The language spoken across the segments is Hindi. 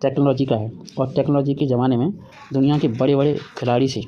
टेक्नोलॉजी का है और टेक्नोलॉजी के ज़माने में दुनिया के बड़े बड़े खिलाड़ी से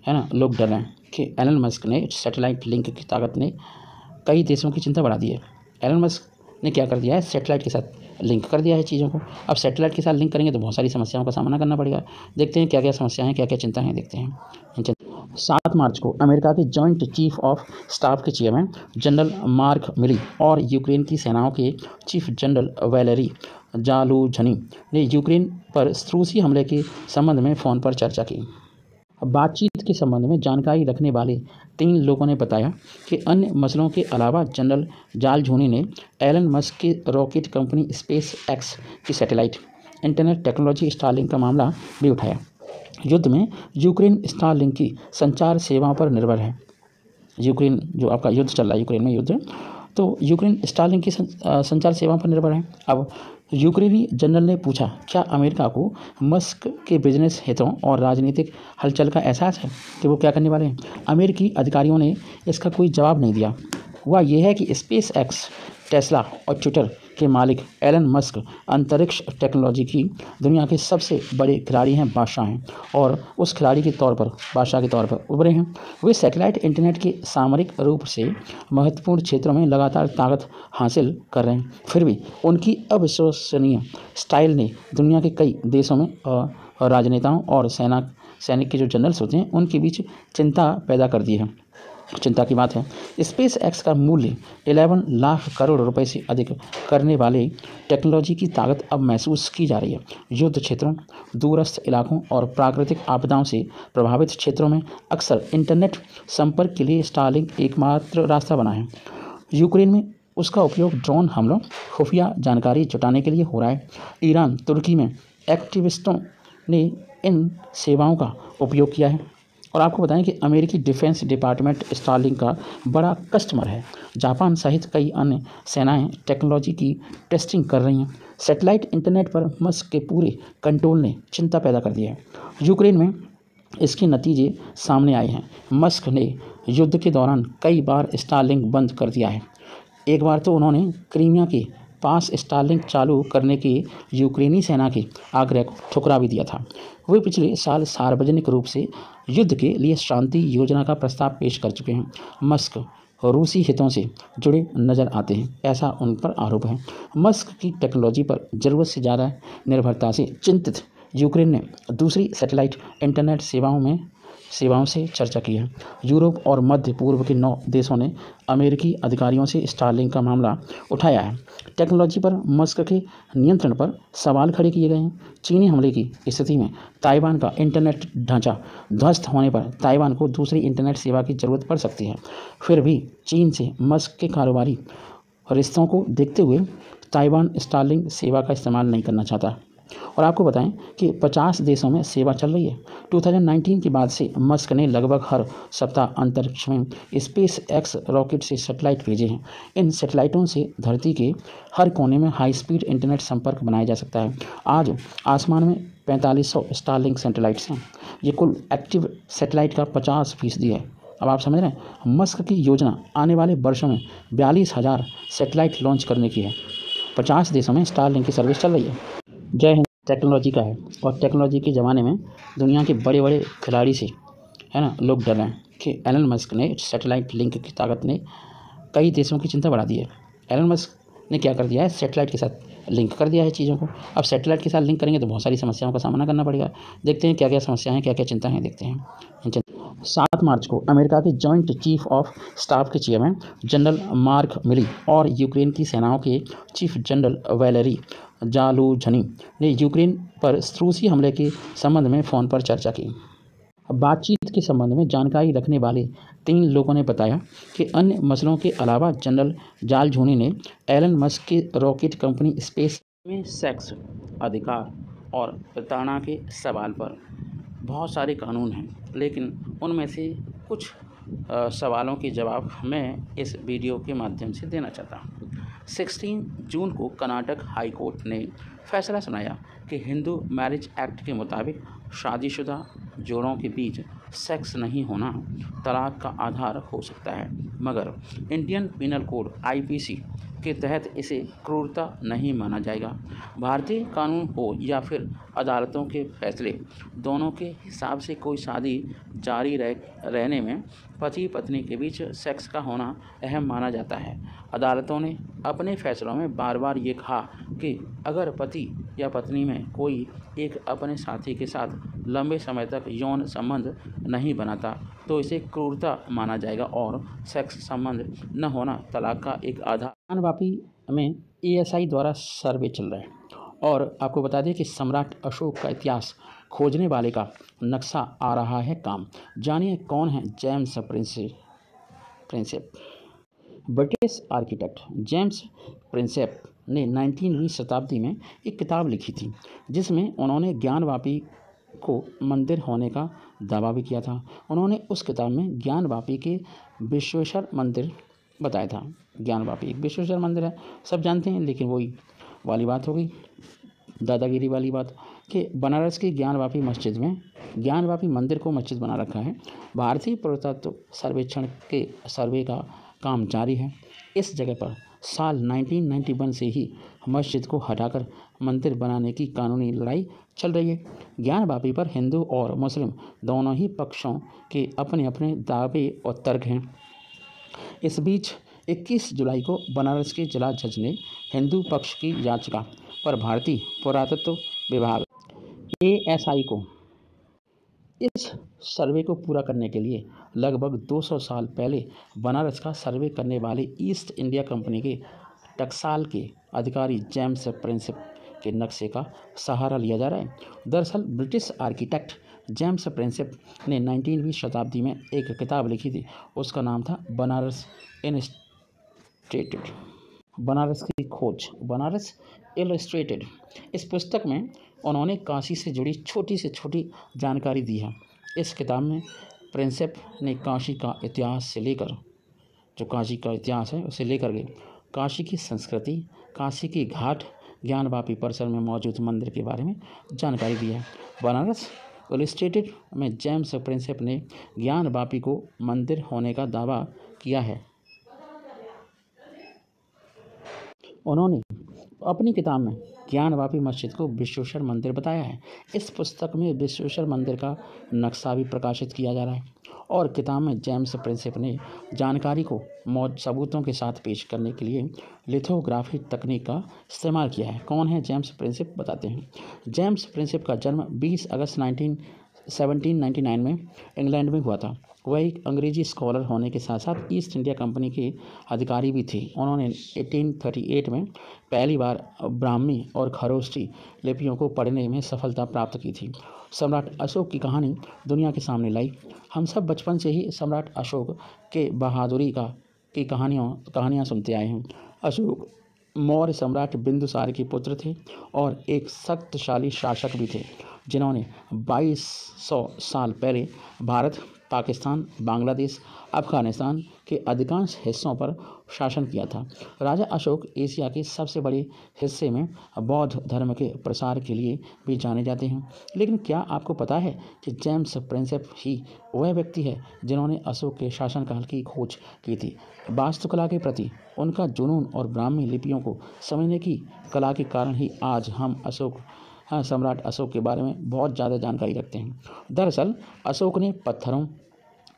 है ना लोग डर रहे हैं कि एलन मस्क ने सैटेलाइट लिंक की ताकत ने कई देशों की चिंता बढ़ा दी है। एलन मस्क ने क्या कर दिया है, सैटेलाइट के साथ लिंक कर दिया है चीज़ों को। अब सैटेलाइट के साथ लिंक करेंगे तो बहुत सारी समस्याओं का सामना करना पड़ेगा। देखते हैं क्या क्या समस्याएं हैं, क्या क्या चिंता हैं, देखते हैं। 7 मार्च को अमेरिका के जॉइंट चीफ ऑफ स्टाफ के चेयरमैन जनरल मार्क मिली और यूक्रेन की सेनाओं के चीफ जनरल वैलेरी जालूझनी ने यूक्रेन पर रूसी हमले के संबंध में फ़ोन पर चर्चा की। बातचीत के संबंध में जानकारी रखने वाले 3 लोगों ने बताया कि अन्य मसलों के अलावा जनरल जालझूनी ने एलन मस्क की रॉकेट कंपनी स्पेस एक्स की सैटेलाइट इंटरनेट टेक्नोलॉजी स्टारलिंक का मामला भी उठाया। युद्ध में यूक्रेन स्टारलिंक की संचार सेवाओं पर निर्भर है। यूक्रेन जो आपका युद्ध चल रहा है, यूक्रेन में युद्ध, तो यूक्रेन स्टारलिंक की संचार सेवाओं पर निर्भर है। अब यूक्रेनी जनरल ने पूछा, क्या अमेरिका को मस्क के बिजनेस हितों और राजनीतिक हलचल का एहसास है कि वो क्या करने वाले हैं? अमेरिकी अधिकारियों ने इसका कोई जवाब नहीं दिया। हुआ यह है कि स्पेस एक्स, टेस्ला और ट्विटर के मालिक एलन मस्क अंतरिक्ष टेक्नोलॉजी की दुनिया के सबसे बड़े खिलाड़ी हैं, बादशाह हैं, और उस खिलाड़ी के तौर पर, बादशाह के तौर पर उभरे हैं। वे सैटेलाइट इंटरनेट के सामरिक रूप से महत्वपूर्ण क्षेत्रों में लगातार ताकत हासिल कर रहे हैं। फिर भी उनकी अविश्वसनीय स्टाइल ने दुनिया के कई देशों में राजनेताओं और सैनिक के जो जनरल्स होते हैं उनके बीच चिंता पैदा कर दी है। चिंता की बात है। स्पेस एक्स का मूल्य 11 लाख करोड़ रुपए से अधिक करने वाले टेक्नोलॉजी की ताकत अब महसूस की जा रही है। युद्ध क्षेत्रों, दूरस्थ इलाकों और प्राकृतिक आपदाओं से प्रभावित क्षेत्रों में अक्सर इंटरनेट संपर्क के लिए स्टारलिंक एकमात्र रास्ता बना है। यूक्रेन में उसका उपयोग ड्रोन हमलों, खुफिया जानकारी जुटाने के लिए हो रहा है। ईरान, तुर्की में एक्टिविस्टों ने इन सेवाओं का उपयोग किया है। और आपको बताएं कि अमेरिकी डिफेंस डिपार्टमेंट स्टारलिंक का बड़ा कस्टमर है। जापान सहित कई अन्य सेनाएं टेक्नोलॉजी की टेस्टिंग कर रही हैं। सैटेलाइट इंटरनेट पर मस्क के पूरे कंट्रोल ने चिंता पैदा कर दी है। यूक्रेन में इसके नतीजे सामने आए हैं। मस्क ने युद्ध के दौरान कई बार स्टारलिंक बंद कर दिया है। एक बार तो उन्होंने क्रीमिया के पास स्टारलिंक चालू करने के यूक्रेनी सेना के आग्रह को ठुकरा भी दिया था। वे पिछले साल सार्वजनिक रूप से युद्ध के लिए शांति योजना का प्रस्ताव पेश कर चुके हैं। मस्क रूसी हितों से जुड़े नजर आते हैं, ऐसा उन पर आरोप है। मस्क की टेक्नोलॉजी पर ज़रूरत से ज़्यादा निर्भरता से चिंतित यूक्रेन ने दूसरी सैटेलाइट इंटरनेट सेवाओं से चर्चा की है। यूरोप और मध्य पूर्व के 9 देशों ने अमेरिकी अधिकारियों से स्टारलिंक का मामला उठाया है। टेक्नोलॉजी पर मस्क के नियंत्रण पर सवाल खड़े किए गए हैं। चीनी हमले की स्थिति में ताइवान का इंटरनेट ढांचा ध्वस्त होने पर ताइवान को दूसरी इंटरनेट सेवा की ज़रूरत पड़ सकती है। फिर भी चीन से मस्क के कारोबारी रिश्तों को देखते हुए ताइवान स्टारलिंक सेवा का इस्तेमाल नहीं करना चाहता। और आपको बताएं कि 50 देशों में सेवा चल रही है। 2019 के बाद से मस्क ने लगभग हर सप्ताह अंतरिक्ष में स्पेस एक्स रॉकेट से सैटेलाइट भेजे हैं। इन सैटेलाइटों से धरती के हर कोने में हाई स्पीड इंटरनेट संपर्क बनाया जा सकता है। आज आसमान में 4500 स्टारलिंक सैटेलाइट्स हैं। ये कुल एक्टिव सैटेलाइट का 50% है। अब आप समझ रहे हैं, मस्क की योजना आने वाले वर्षों में 42,000 सैटेलाइट लॉन्च करने की है। 50 देशों में स्टारलिंक की सर्विस चल रही है। जय हिंद। टेक्नोलॉजी का है और टेक्नोलॉजी के ज़माने में दुनिया के बड़े बड़े खिलाड़ी से है ना लोग डर रहे हैं कि एलन मस्क ने सैटेलाइट लिंक की ताकत ने कई देशों की चिंता बढ़ा दी है। एलन मस्क ने क्या कर दिया है, सैटेलाइट के साथ लिंक कर दिया है चीज़ों को। अब सैटेलाइट के साथ लिंक करेंगे तो बहुत सारी समस्याओं का सामना करना पड़ेगा। देखते हैं क्या क्या समस्याएं हैं, क्या क्या चिंता हैं, देखते हैं। 7 मार्च को अमेरिका के जॉइंट चीफ ऑफ स्टाफ के चेयरमैन जनरल मार्क मिली और यूक्रेन की सेनाओं के चीफ जनरल वैलेरी जालूझनी ने यूक्रेन पर रूसी हमले के संबंध में फ़ोन पर चर्चा की। बातचीत के संबंध में जानकारी रखने वाले 3 लोगों ने बताया कि अन्य मसलों के अलावा जनरल जालझूनी ने एलन मस्क की रॉकेट कंपनी स्पेस में सेक्स अधिकार और प्रताड़ना के सवाल पर बहुत सारे कानून हैं, लेकिन उनमें से कुछ सवालों के जवाब मैं इस वीडियो के माध्यम से देना चाहता हूँ। 16 जून को कर्नाटक हाई कोर्ट ने फैसला सुनाया कि हिंदू मैरिज एक्ट के मुताबिक शादीशुदा जोड़ों के बीच सेक्स नहीं होना तलाक का आधार हो सकता है, मगर इंडियन पिनल कोड IPC के तहत इसे क्रूरता नहीं माना जाएगा। भारतीय कानून हो या फिर अदालतों के फैसले, दोनों के हिसाब से कोई शादी जारी रहने में पति पत्नी के बीच सेक्स का होना अहम माना जाता है। अदालतों ने अपने फैसलों में बार बार ये कहा कि अगर पति या पत्नी में कोई एक अपने साथी के साथ लंबे समय तक यौन संबंध नहीं बनाता तो इसे क्रूरता माना जाएगा और सेक्स संबंध न होना तलाक का एक आधार। ज्ञानवापी में ASI द्वारा सर्वे चल रहा है और आपको बता दें कि सम्राट अशोक का इतिहास खोजने वाले का नक्शा आ रहा है काम। जानिए कौन है James Prinsep. British architect James Prinsep ने 19वीं शताब्दी में एक किताब लिखी थी जिसमें उन्होंने ज्ञानवापी को मंदिर होने का दावा भी किया था। उन्होंने उस किताब में ज्ञानवापी के विश्वेश्वर मंदिर बताया था। ज्ञानवापी एक विश्वेश्वर मंदिर है, सब जानते हैं, लेकिन वही वाली बात हो गई, दादागिरी वाली बात, कि बनारस की ज्ञानवापी मस्जिद में ज्ञानवापी मंदिर को मस्जिद बना रखा है। भारतीय पुरातत्व सर्वेक्षण के सर्वे का काम जारी है। इस जगह पर साल 1991 से ही मस्जिद को हटाकर मंदिर बनाने की कानूनी लड़ाई चल रही है। ज्ञानवापी पर हिंदू और मुस्लिम दोनों ही पक्षों के अपने अपने दावे और तर्क हैं। इस बीच 21 जुलाई को बनारस के जिला जज ने हिंदू पक्ष की याचिका पर भारतीय पुरातत्व विभाग ASI को इस सर्वे को पूरा करने के लिए लगभग 200 साल पहले बनारस का सर्वे करने वाले ईस्ट इंडिया कंपनी के टकसाल के अधिकारी जेम्स प्रिंसेप के नक्शे का सहारा लिया जा रहा है। दरअसल ब्रिटिश आर्किटेक्ट जेम्स प्रिंसेप ने 19वीं शताब्दी में एक किताब लिखी थी, उसका नाम था बनारस इलस्ट्रेटेड, बनारस की खोज, बनारस इलस्ट्रेटेड। इस पुस्तक में उन्होंने काशी से जुड़ी छोटी से छोटी जानकारी दी है। इस किताब में प्रिंसेप ने काशी का इतिहास से लेकर, जो काशी का इतिहास है उसे लेकर के काशी की संस्कृति, काशी की घाट, ज्ञानवापी परिसर में मौजूद मंदिर के बारे में जानकारी दी है। बनारस इलस्ट्रेटेड में जेम्स प्रिंसेप ने ज्ञानवापी को मंदिर होने का दावा किया है। उन्होंने अपनी किताब में ज्ञानवापी मस्जिद को विश्वेश्वर मंदिर बताया है। इस पुस्तक में विश्वेश्वर मंदिर का नक्शा भी प्रकाशित किया जा रहा है और किताब में जेम्स प्रिंसेप ने जानकारी को सबूतों के साथ पेश करने के लिए लिथोग्राफी तकनीक का इस्तेमाल किया है। कौन है जेम्स प्रिंसेप, बताते हैं। जेम्स प्रिंसेप का जन्म 20 अगस्त 1799 में इंग्लैंड में हुआ था। वह एक अंग्रेजी स्कॉलर होने के साथ साथ ईस्ट इंडिया कंपनी के अधिकारी भी थे। उन्होंने 1838 में पहली बार ब्राह्मी और खरोष्ठी लिपियों को पढ़ने में सफलता प्राप्त की थी। सम्राट अशोक की कहानी दुनिया के सामने लाई। हम सब बचपन से ही सम्राट अशोक के बहादुरी की कहानियाँ सुनते आए हैं। अशोक मौर्य सम्राट बिंदुसार के पुत्र थे और एक शक्तिशाली शासक भी थे जिन्होंने 2200 साल पहले भारत, पाकिस्तान, बांग्लादेश, अफगानिस्तान के अधिकांश हिस्सों पर शासन किया था। राजा अशोक एशिया के सबसे बड़े हिस्से में बौद्ध धर्म के प्रसार के लिए भी जाने जाते हैं। लेकिन क्या आपको पता है कि जेम्स प्रिंसेप ही वह व्यक्ति है जिन्होंने अशोक के शासनकाल की खोज की थी। वास्तुकला के प्रति उनका जुनून और ब्राह्मी लिपियों को समझने की कला के कारण ही आज हम सम्राट अशोक के बारे में बहुत ज़्यादा जानकारी रखते हैं। दरअसल अशोक ने पत्थरों,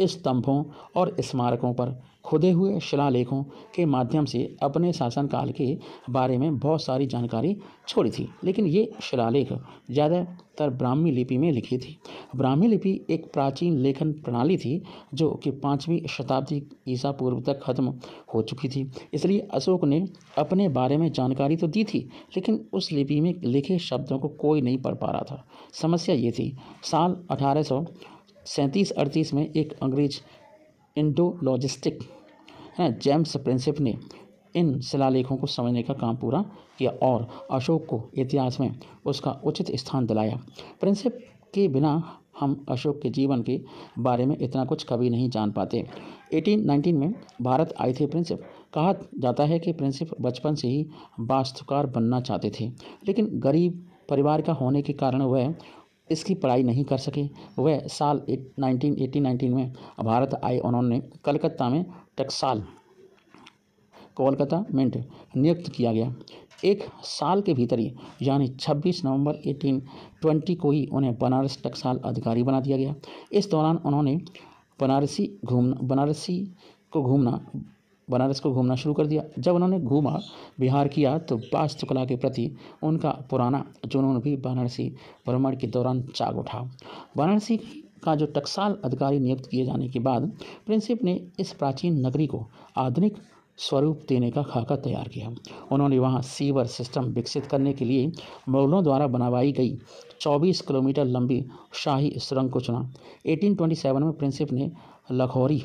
स्तंभों और स्मारकों पर खुदे हुए शिलालेखों के माध्यम से अपने शासनकाल के बारे में बहुत सारी जानकारी छोड़ी थी। लेकिन ये शिलालेख ज़्यादातर ब्राह्मी लिपि में लिखी थी। ब्राह्मी लिपि एक प्राचीन लेखन प्रणाली थी जो कि 5वीं शताब्दी ईसा पूर्व तक खत्म हो चुकी थी। इसलिए अशोक ने अपने बारे में जानकारी तो दी थी, लेकिन उस लिपि में लिखे शब्दों को कोई नहीं पढ़ पा रहा था। समस्या ये थी, साल 1837-38 में एक अंग्रेज इंडोलॉजिस्टिक जेम्स प्रिंसेप ने इन शिलालेखों को समझने का काम पूरा किया और अशोक को इतिहास में उसका उचित स्थान दिलाया। प्रिंसेप के बिना हम अशोक के जीवन के बारे में इतना कुछ कभी नहीं जान पाते। 1819 में भारत आए थे प्रिंसेप। कहा जाता है कि प्रिंसेप बचपन से ही वास्तुकार बनना चाहते थे, लेकिन गरीब परिवार का होने के कारण वह इसकी पढ़ाई नहीं कर सके। वह साल 1919 में भारत आए। उन्होंने कलकत्ता में टकसाल कोलकाता मिंट नियुक्त किया गया। एक साल के भीतर ही यानी 26 नवंबर 1820 को ही उन्हें बनारस टकसाल अधिकारी बना दिया गया। इस दौरान उन्होंने बनारस को घूमना शुरू कर दिया। जब उन्होंने घूमा विहार किया तो वास्तुकला के प्रति उनका पुराना जुनून भी बनारसी भ्रमण के दौरान जाग उठा। वाराणसी का जो टकसाल अधिकारी नियुक्त किए जाने के बाद प्रिंसिप ने इस प्राचीन नगरी को आधुनिक स्वरूप देने का खाका तैयार किया। उन्होंने वहां सीवर सिस्टम विकसित करने के लिए मुगलों द्वारा बनवाई गई 24 किलोमीटर लंबी शाही सुरंग को चुना। 1827 में प्रिंसिप ने लखौरी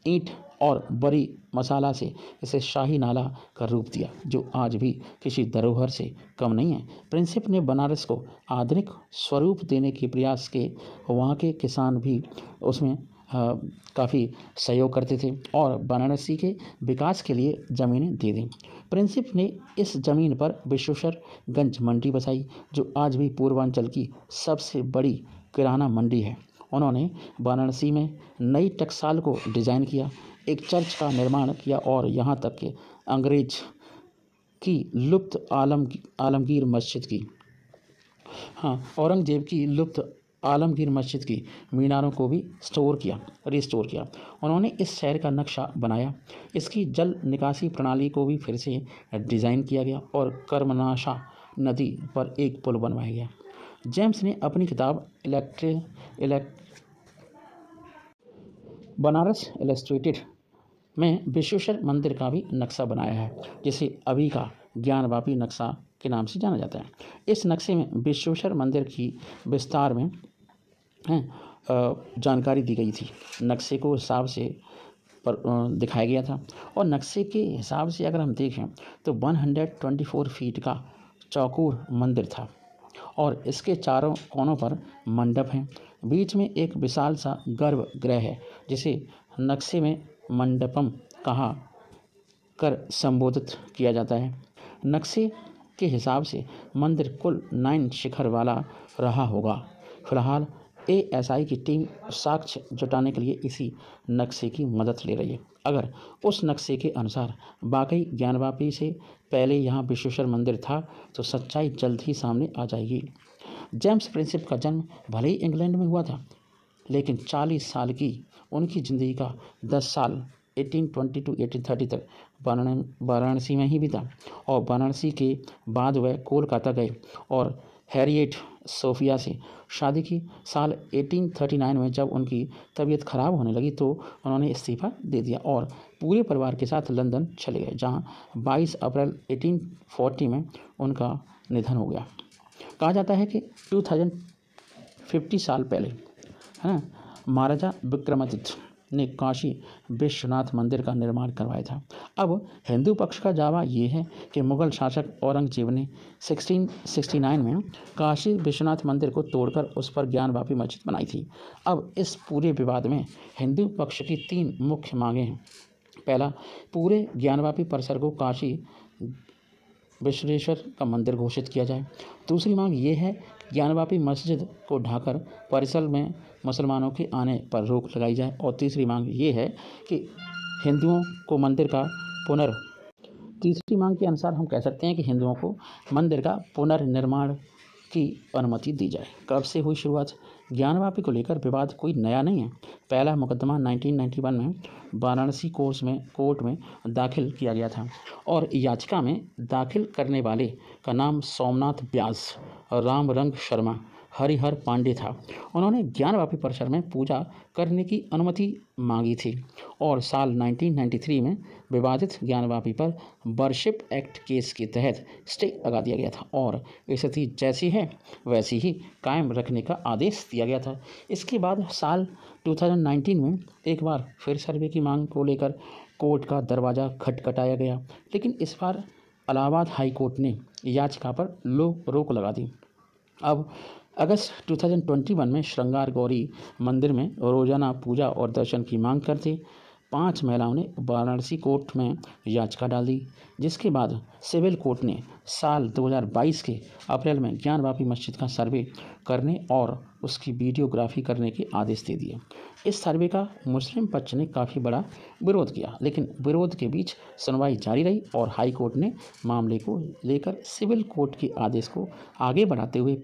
ईंट और बड़ी मसाला से इसे शाही नाला का रूप दिया, जो आज भी किसी धरोहर से कम नहीं है। प्रिंसिप ने बनारस को आधुनिक स्वरूप देने के प्रयास के वहाँ के किसान भी उसमें काफ़ी सहयोग करते थे और वाराणसी के विकास के लिए ज़मीनें दे दी। प्रिंसिप ने इस ज़मीन पर विश्वेश्वरगंज मंडी बसाई, जो आज भी पूर्वांचल की सबसे बड़ी किराना मंडी है। उन्होंने वाराणसी में नई टकसाल को डिज़ाइन किया, एक चर्च का निर्माण किया और यहाँ तक कि अंग्रेज की लुप्त आलमगीर मस्जिद की मीनारों को भी रिस्टोर किया। उन्होंने इस शहर का नक्शा बनाया, इसकी जल निकासी प्रणाली को भी फिर से डिज़ाइन किया गया और कर्मनाशा नदी पर एक पुल बनवाया गया। जेम्स ने अपनी किताब बनारस इलस्ट्रेटेड में विश्वेश्वर मंदिर का भी नक्शा बनाया है, जिसे अभी का ज्ञानवापी नक्शा के नाम से जाना जाता है। इस नक्शे में विश्वेश्वर मंदिर की विस्तार में जानकारी दी गई थी। नक्शे को हिसाब से दिखाया गया था और नक्शे के हिसाब से अगर हम देखें तो 124 फीट का चौकोर मंदिर था और इसके चारों कोनों पर मंडप हैं। बीच में एक विशाल सा गर्भगृह है, जिसे नक्शे में मंडपम कहा कर संबोधित किया जाता है। नक्शे के हिसाब से मंदिर कुल 9 शिखर वाला रहा होगा। फिलहाल ASI की टीम साक्ष्य जुटाने के लिए इसी नक्शे की मदद ले रही है। अगर उस नक्शे के अनुसार वाकई ज्ञानवापी से पहले यहाँ विश्वेश्वर मंदिर था तो सच्चाई जल्द ही सामने आ जाएगी। जेम्स प्रिंसिप का जन्म भले ही इंग्लैंड में हुआ था, लेकिन 40 साल की उनकी ज़िंदगी का 10 साल 1820 to 1830 तक वाराणसी में ही बीता और वाराणसी के बाद वह कोलकाता गए और हैरियट सोफिया से शादी की। साल 1839 में जब उनकी तबीयत खराब होने लगी तो उन्होंने इस्तीफा दे दिया और पूरे परिवार के साथ लंदन चले गए, जहां 22 अप्रैल 1840 में उनका निधन हो गया। कहा जाता है कि 2050 साल पहले है ना महाराजा विक्रमादित्य ने काशी विश्वनाथ मंदिर का निर्माण करवाया था। अब हिंदू पक्ष का दावा ये है कि मुगल शासक औरंगजेब ने 1669 में काशी विश्वनाथ मंदिर को तोड़कर उस पर ज्ञानवापी मस्जिद बनाई थी। अब इस पूरे विवाद में हिंदू पक्ष की 3 मुख्य मांगें हैं। पहला, पूरे ज्ञानवापी परिसर को काशी विश्वेश्वर का मंदिर घोषित किया जाए। दूसरी मांग ये है ज्ञानवापी मस्जिद को ढाकर परिसर में मुसलमानों के आने पर रोक लगाई जाए। और तीसरी मांग ये है कि तीसरी मांग के अनुसार हम कह सकते हैं कि हिंदुओं को मंदिर का पुनर्निर्माण की अनुमति दी जाए। कब से हुई शुरुआत? ज्ञानवापी को लेकर विवाद कोई नया नहीं है। पहला मुकदमा 1991 में वाराणसी कोर्ट में दाखिल किया गया था और याचिका में दाखिल करने वाले का नाम सोमनाथ व्यास, रामरंग शर्मा, हरिहर पांडे था। उन्होंने ज्ञानवापी परिसर में पूजा करने की अनुमति मांगी थी और साल 1993 में विवादित ज्ञानवापी पर वर्शिप एक्ट केस के तहत स्टे लगा दिया गया था और स्थिति जैसी है वैसी ही कायम रखने का आदेश दिया गया था। इसके बाद साल 2019 में एक बार फिर सर्वे की मांग को लेकर कोर्ट का दरवाज़ा खटखटाया गया, लेकिन इस बार इलाहाबाद हाई कोर्ट ने याचिका पर रोक लगा दी। अब अगस्त 2021 में श्रृंगार गौरी मंदिर में रोजाना पूजा और दर्शन की मांग करते 5 महिलाओं ने वाराणसी कोर्ट में याचिका डाल दी, जिसके बाद सिविल कोर्ट ने साल 2022 के अप्रैल में ज्ञानवापी मस्जिद का सर्वे करने और उसकी वीडियोग्राफी करने के आदेश दे दिए। इस सर्वे का मुस्लिम पक्ष ने काफ़ी बड़ा विरोध किया, लेकिन विरोध के बीच सुनवाई जारी रही और हाई कोर्ट ने मामले को लेकर सिविल कोर्ट के आदेश को आगे बढ़ाते हुए